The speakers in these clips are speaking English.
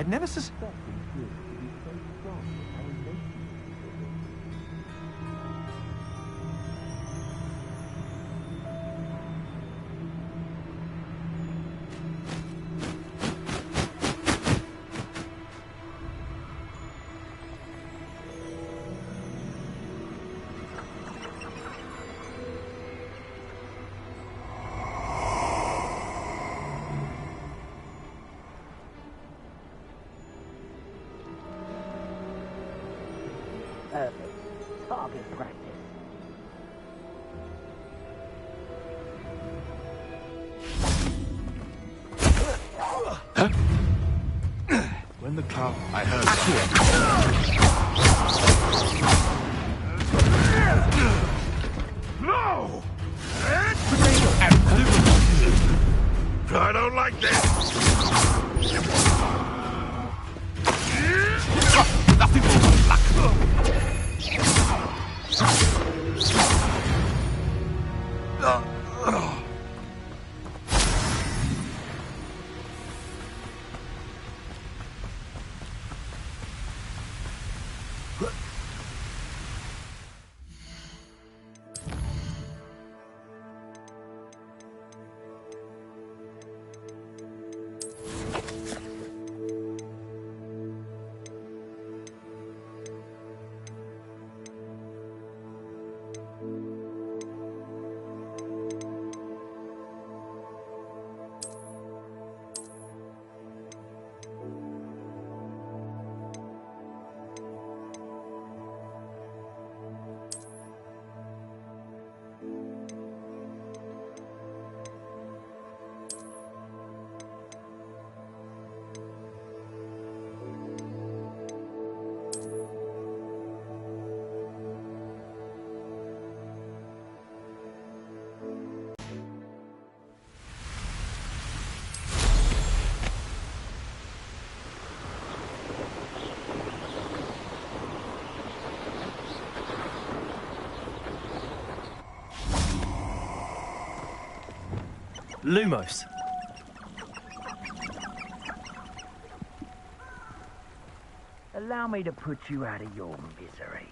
I'd never suspected. Perfect. Target practice. Huh? When the cloud... I heard No! I don't like this! Nothing but luck. Lumos. Allow me to put you out of your misery.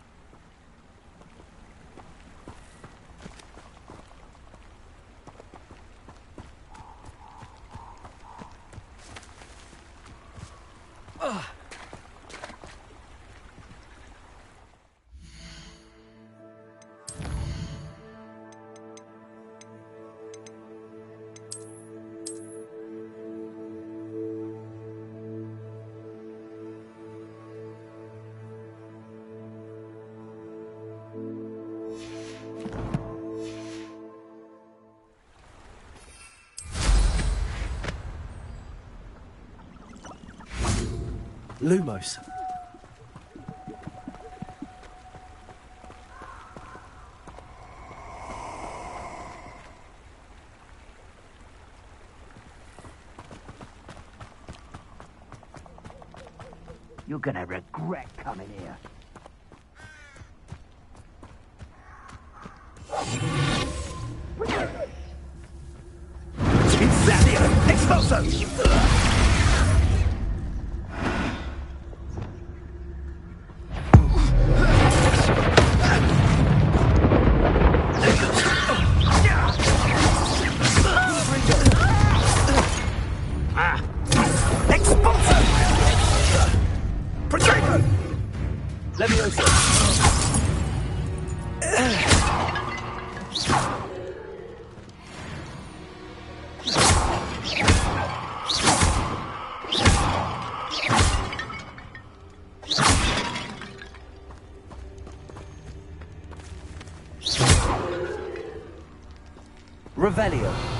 Lumos. You're gonna regret coming here. Incendio! Expulso! Revelio.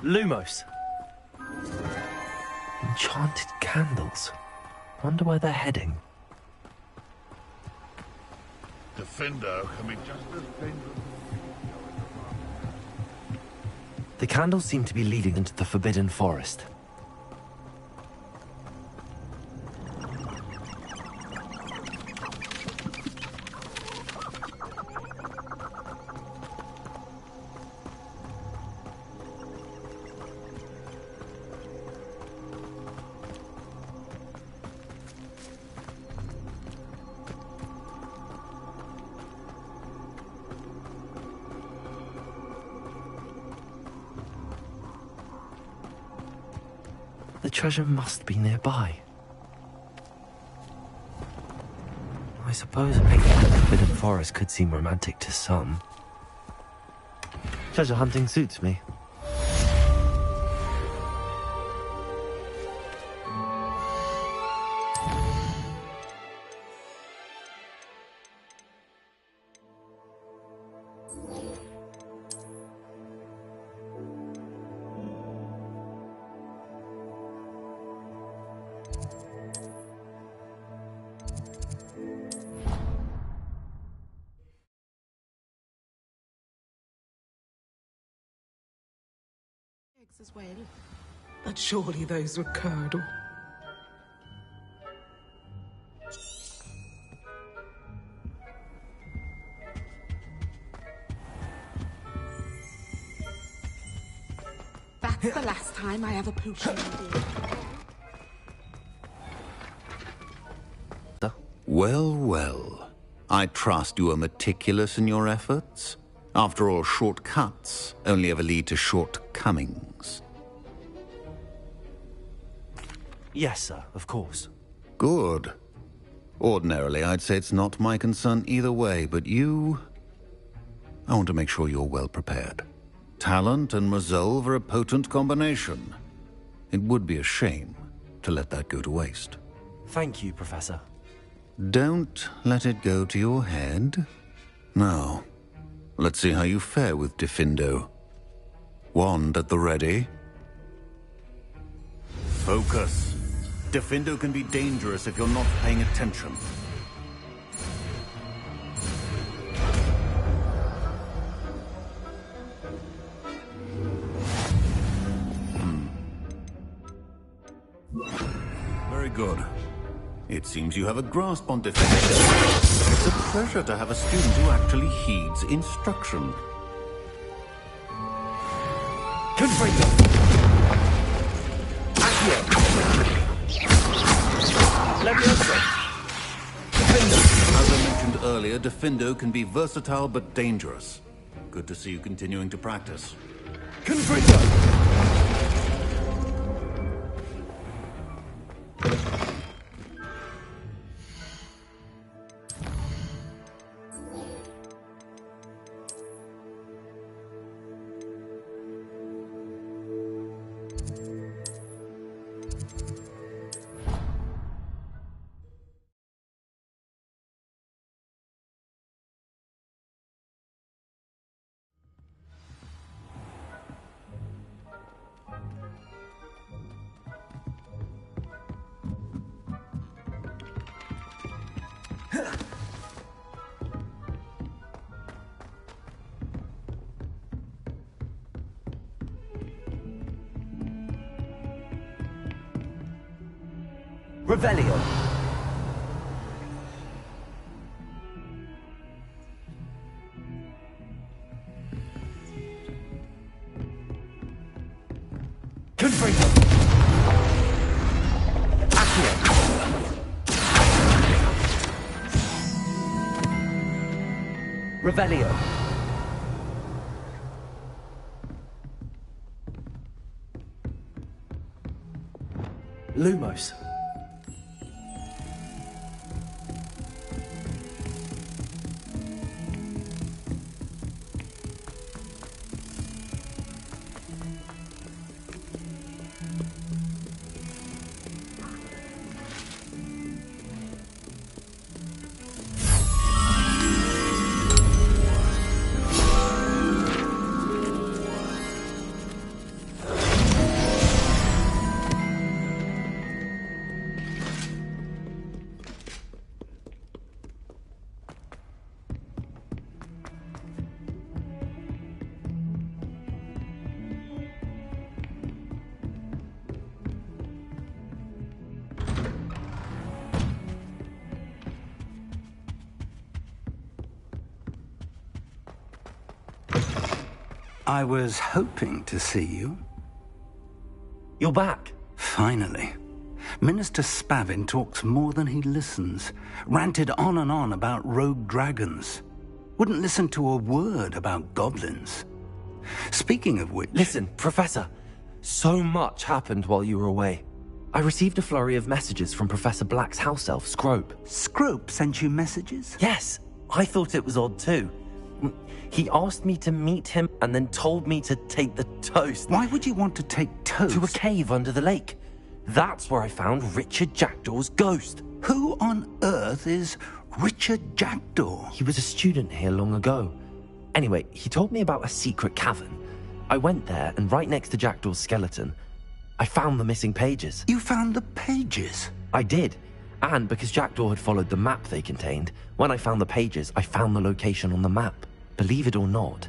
Lumos. Enchanted candles. Wonder where they're heading. Defendo can be just as dangerous. The candles seem to be leading into the Forbidden Forest. The treasure must be nearby. I suppose making the Forbidden Forest could seem romantic to some. Treasure hunting suits me. As well, but surely those were curdle. That's the last time I have a potion. Well, well. I trust you are meticulous in your efforts. After all, shortcuts only ever lead to shortcomings. Yes, sir, of course. Good. Ordinarily, I'd say it's not my concern either way, but you... I want to make sure you're well prepared. Talent and resolve are a potent combination. It would be a shame to let that go to waste. Thank you, Professor. Don't let it go to your head. Now, let's see how you fare with Defendo. Wand at the ready. Focus. Defendo can be dangerous if you're not paying attention. Very good. It seems you have a grasp on Defendo. It's a pleasure to have a student who actually heeds instruction. Confringo! Accio! Levioso! Defendo! As I mentioned earlier, Defendo can be versatile but dangerous. Good to see you continuing to practice. Confringo! Revelio. Confringo. Accio. Revelio. Lumos. I was hoping to see you. You're back. Finally. Minister Spavin talks more than he listens. Ranted on and on about rogue dragons. Wouldn't listen to a word about goblins. Speaking of which... Listen, Professor. So much happened while you were away. I received a flurry of messages from Professor Black's house elf, Scrope. Scrope sent you messages? Yes, I thought it was odd too. He asked me to meet him and then told me to take the toast. Why would you want to take toast? To a cave under the lake. That's where I found Richard Jackdaw's ghost. Who on earth is Richard Jackdaw? He was a student here long ago. Anyway, he told me about a secret cavern. I went there, and right next to Jackdaw's skeleton, I found the missing pages. You found the pages? I did. And because Jackdaw had followed the map they contained, when I found the pages, I found the location on the map. Believe it or not,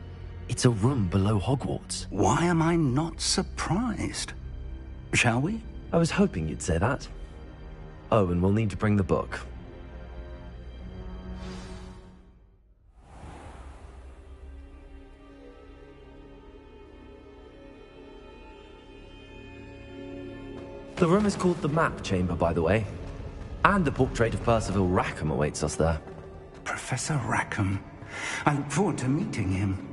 it's a room below Hogwarts. Why am I not surprised? Shall we? I was hoping you'd say that. Oh, and we'll need to bring the book. The room is called the Map Chamber, by the way. And the portrait of Percival Rackham awaits us there. Professor Rackham. I look forward to meeting him.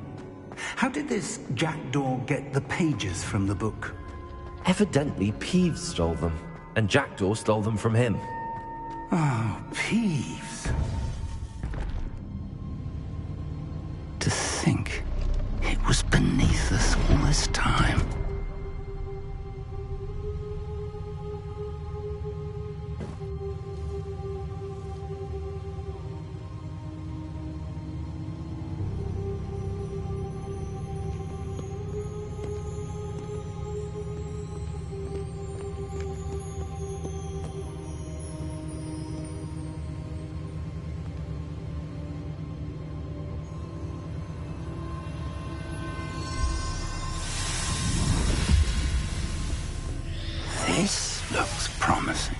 How did this Jackdaw get the pages from the book? Evidently, Peeves stole them, and Jackdaw stole them from him. Oh, Peeves. To think it was beneath us all this time. This looks promising.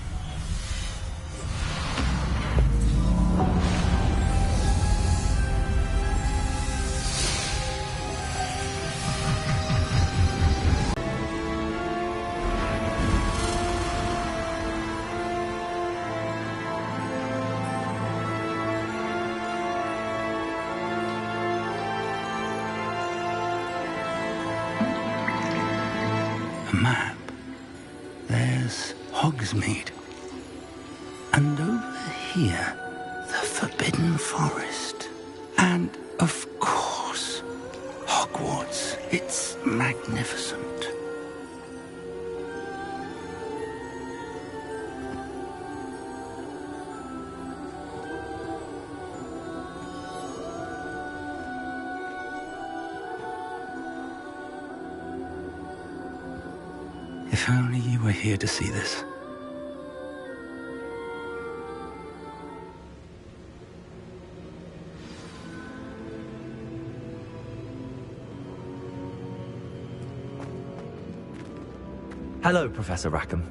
A map. There's Hogsmeade. And over here, the Forbidden Forest. And, of course, Hogwarts. It's magnificent. If only you were here to see this. Hello, Professor Rackham.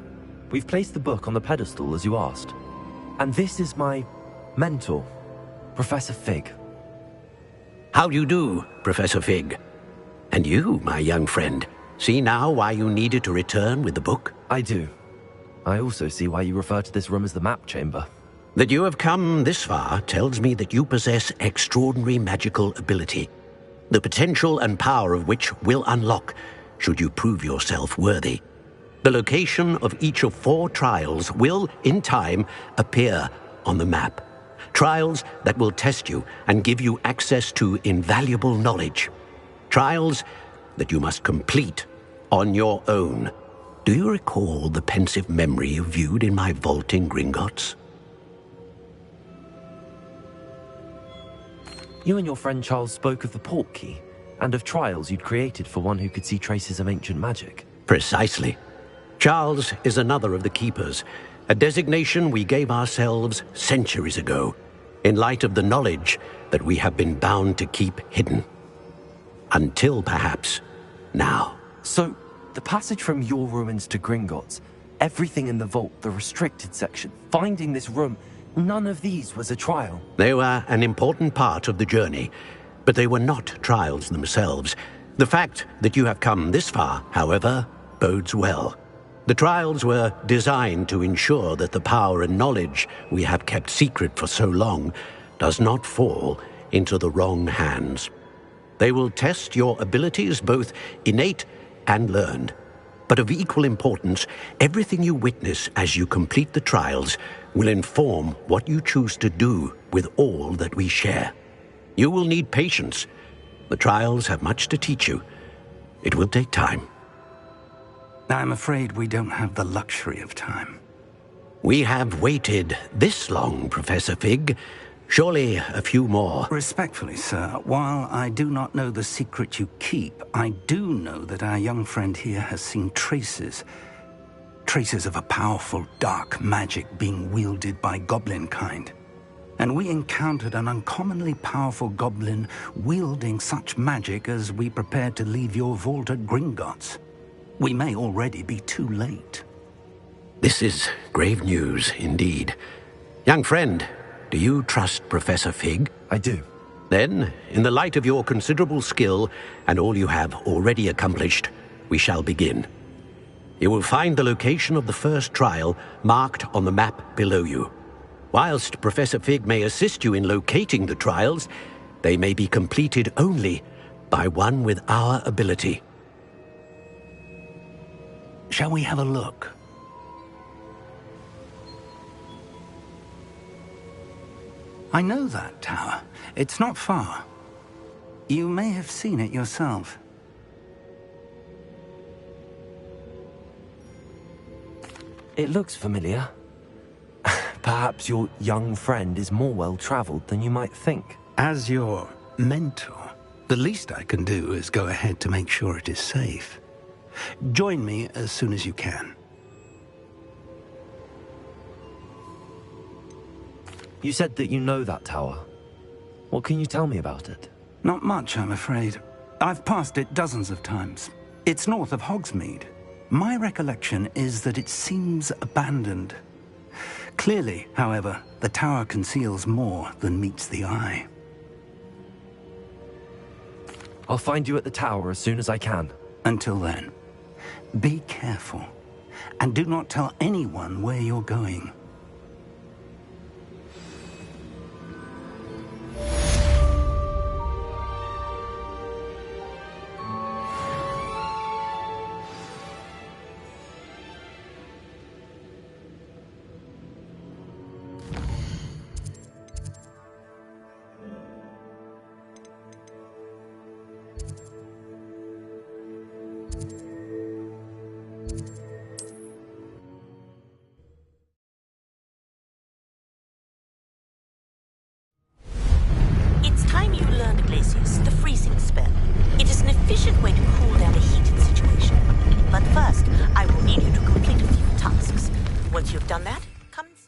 We've placed the book on the pedestal as you asked. And this is my mentor, Professor Fig. How do you do, Professor Fig? And you, my young friend, see now why you needed to return with the book? I do. I also see why you refer to this room as the Map Chamber. That you have come this far tells me that you possess extraordinary magical ability, the potential and power of which will unlock should you prove yourself worthy. The location of each of 4 trials will, in time, appear on the map. Trials that will test you and give you access to invaluable knowledge. Trials that you must complete on your own. Do you recall the pensive memory you viewed in my vault in Gringotts? You and your friend Charles spoke of the port key, and of trials you'd created for one who could see traces of ancient magic. Precisely. Charles is another of the keepers, a designation we gave ourselves centuries ago, in light of the knowledge that we have been bound to keep hidden. Until, perhaps, now. So, the passage from your ruins to Gringotts, everything in the vault, the restricted section, finding this room, none of these was a trial. They were an important part of the journey, but they were not trials themselves. The fact that you have come this far, however, bodes well. The trials were designed to ensure that the power and knowledge we have kept secret for so long does not fall into the wrong hands. They will test your abilities, both innate and learned. But of equal importance, everything you witness as you complete the trials will inform what you choose to do with all that we share. You will need patience. The trials have much to teach you. It will take time. I'm afraid we don't have the luxury of time. We have waited this long, Professor Fig. Surely a few more. Respectfully, sir, while I do not know the secret you keep, I do know that our young friend here has seen traces of a powerful dark magic being wielded by goblin kind. And we encountered an uncommonly powerful goblin wielding such magic as we prepared to leave your vault at Gringotts. We may already be too late. This is grave news indeed. Young friend, do you trust Professor Fig? I do. Then, in the light of your considerable skill and all you have already accomplished, we shall begin. You will find the location of the first trial marked on the map below you. Whilst Professor Fig may assist you in locating the trials, they may be completed only by one with our ability. Shall we have a look? I know that tower. It's not far. You may have seen it yourself. It looks familiar. Perhaps your young friend is more well-traveled than you might think. As your mentor, the least I can do is go ahead to make sure it is safe. Join me as soon as you can. You said that you know that tower. What can you tell me about it? Not much, I'm afraid. I've passed it dozens of times. It's north of Hogsmeade. My recollection is that it seems abandoned. Clearly, however, the tower conceals more than meets the eye. I'll find you at the tower as soon as I can. Until then, be careful, and do not tell anyone where you're going. The freezing spell. It is an efficient way to cool down a heated situation. But first, I will need you to complete a few tasks. Once you've done that, comes...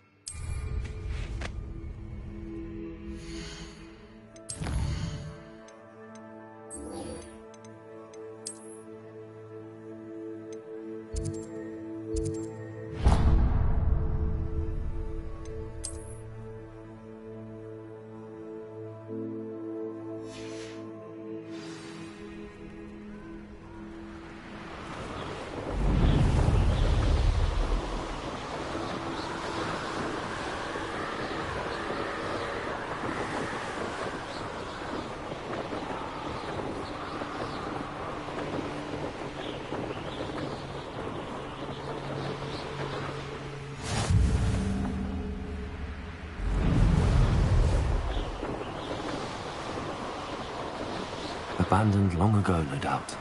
Abandoned long ago, no doubt.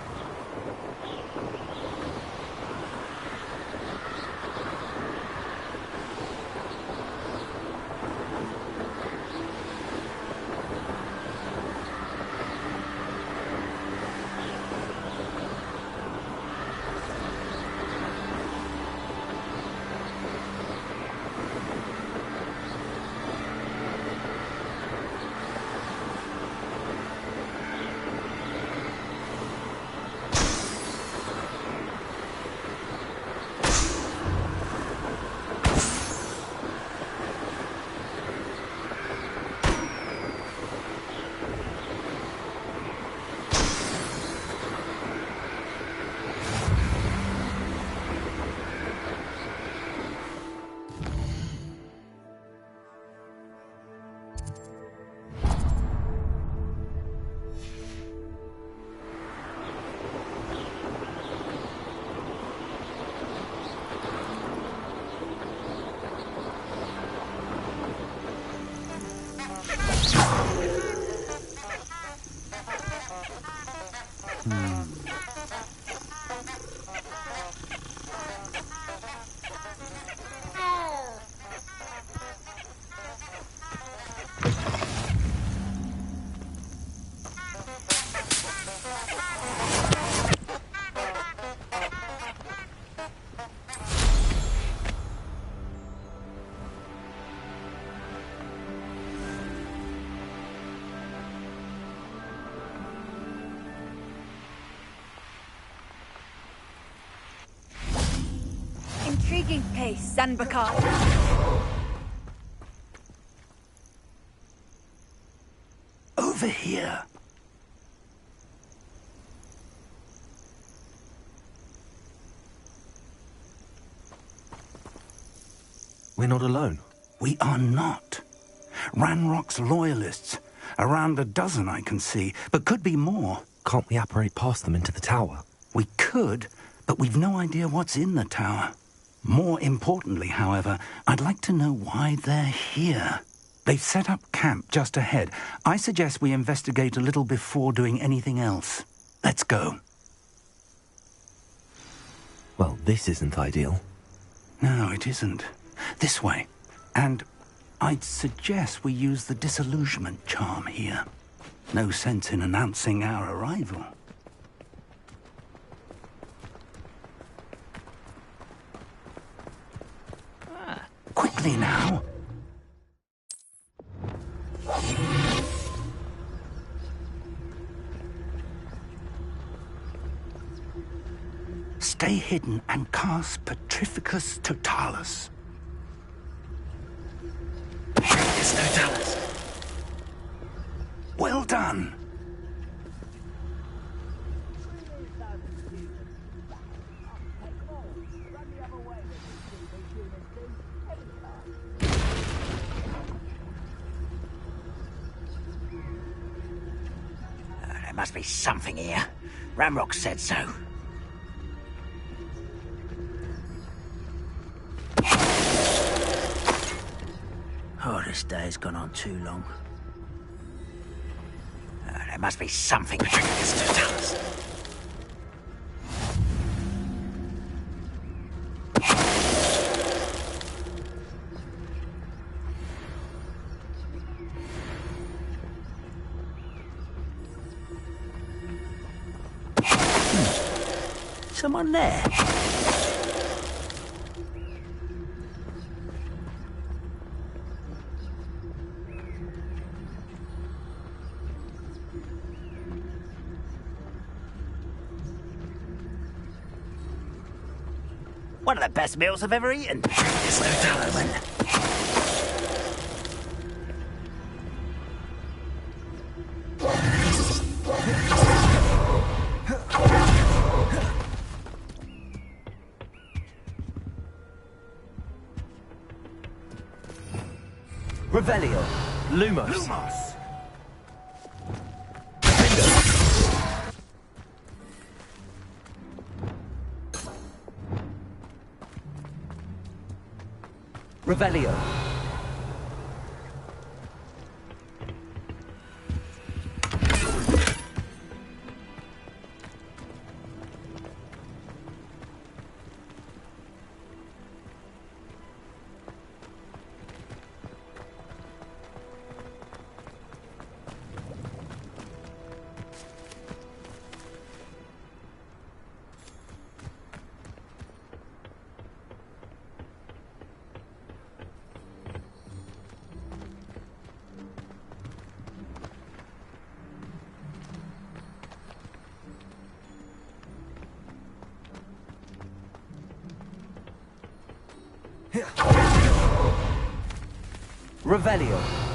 Making haste, Sanbakar. Over here. We're not alone. We are not. Ranrock's loyalists. Around a dozen I can see, but could be more. Can't we apparate past them into the tower? We could, but we've no idea what's in the tower. More importantly, however, I'd like to know why they're here. They've set up camp just ahead. I suggest we investigate a little before doing anything else. Let's go. Well, this isn't ideal. No, it isn't. This way. And I'd suggest we use the disillusionment charm here. No sense in announcing our arrival. Quickly now. Stay hidden and cast Petrificus Totalis. Totalis. Well done. There must be something here. Ramrock said so. Oh, this day's gone on too long. There must be something to tell us. Someone there. One of the best meals I've ever eaten. It's no Talloman. Revelio. Lumos. Lumos! Revelio. Revelio.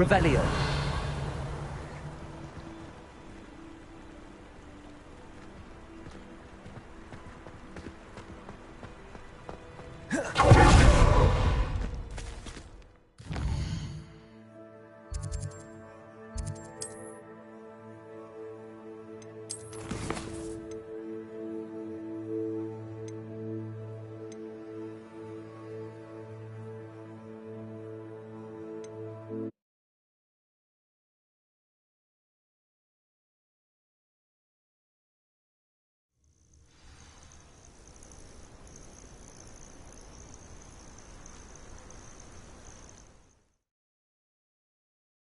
Revelio.